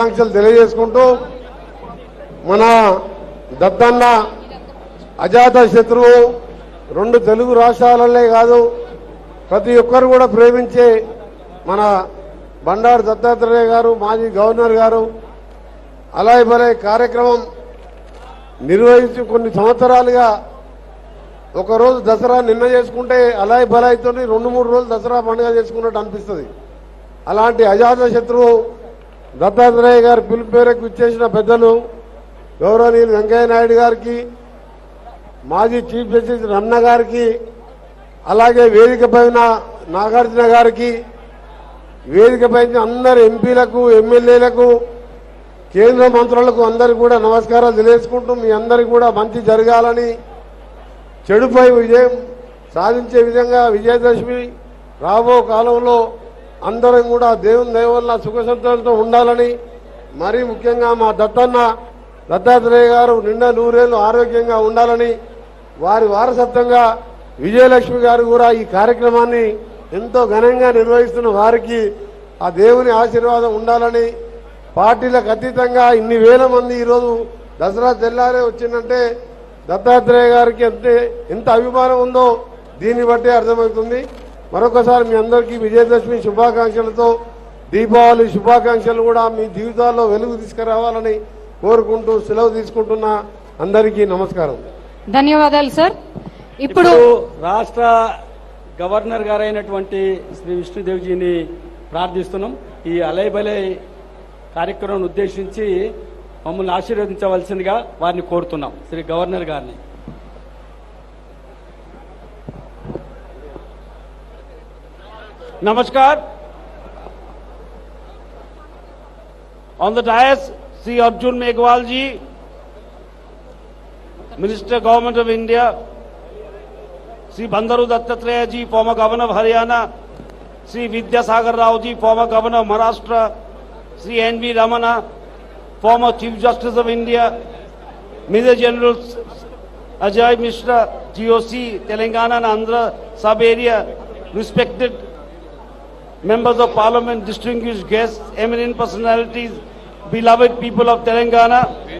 ఆకాంక్షలు తెలియజేసుకుంటూ మన దత్తన్న అజాత శత్రువు రెండు తెలుగు రాష్ట్రాలనే కాదు ప్రతి ఒక్కరు కూడా ప్రేమించే మన బండారు దత్తాత్రేయ గారు మాజీ గవర్నర్ గారు అలాయ్ బలాయ్ కార్యక్రమం నిర్వహించి కొన్ని సంవత్సరాలుగా ఒకరోజు దసరా నిన్న చేసుకుంటే అలాయ్ బలాయ్తో 2-3 రోజులు దసరా పండుగ చేసుకున్నట్టు అనిపిస్తుంది. అలాంటి అజాత శత్రువు దత్తాత్రేయ గారి పిలుపు మేరకు ఇచ్చేసిన పెద్దలు గౌరవనీయులు వెంకయ్య నాయుడు గారికి, మాజీ చీఫ్ జస్టిస్ రమణ గారికి, అలాగే వేదిక పైన నాగార్జున గారికి, వేదిక పైన అందరు ఎంపీలకు, ఎమ్మెల్యేలకు, కేంద్ర మంత్రులకు అందరికీ కూడా నమస్కారాలు తెలియజేసుకుంటూ మీ అందరికీ కూడా మంచి జరగాలని, చెడుపై విజయం సాధించే విధంగా విజయదశమి రాబో కాలంలో అందరం కూడా దేవుని దయ వల్ల సుఖ సంతోషంతో ఉండాలని, మరీ ముఖ్యంగా మా దత్తాత్రేయ గారు నిండా 100 ఏళ్లు ఆరోగ్యంగా ఉండాలని, వారి వారసత్వంగా విజయలక్ష్మి గారు కూడా ఈ కార్యక్రమాన్ని ఎంతో ఘనంగా నిర్వహిస్తున్న వారికి ఆ దేవుని ఆశీర్వాదం ఉండాలని, పార్టీలకు అతీతంగా ఇన్ని వేల మంది ఈరోజు దసరా తెల్లారే వచ్చిందంటే దత్తాత్రేయ గారికి ఎంత అభిమానం ఉందో దీన్ని బట్టి అర్థమవుతుంది. మరొకసారి మీ అందరికీ విజయదశమి శుభాకాంక్షలతో, దీపావళి శుభాకాంక్షలు కూడా మీ జీవితాల్లో వెలుగు తీసుకురావాలని కోరుకుంటూ సెలవు తీసుకుంటున్నా. అందరికీ నమస్కారం. ధన్యవాదాలు సార్. ఇప్పుడు రాష్ట్ర గవర్నర్ గారైనటువంటి శ్రీ విష్ణుదేవ్జీని ప్రార్థిస్తున్నాం. ఈ అలయ్ బలయ్ కార్యక్రమం ఉద్దేశించి మమ్మల్ని ఆశీర్వదించవలసిందిగా వారిని కోరుతున్నాం. శ్రీ గవర్నర్ గారిని. Namaskar. On the dais, Sri Arjun Meghwal ji, Minister Government of India, Sri Bandaru Dattatreya ji, former Governor of Haryana, Sri Vidyasagar Rao ji, former Governor of Maharashtra, Sri N.V. Ramana, former Chief Justice of India, Major General Ajay Mishra, GOC, Telangana and Andhra sub-area, respected members of Parliament, distinguished guests, eminent personalities, beloved people of Telangana,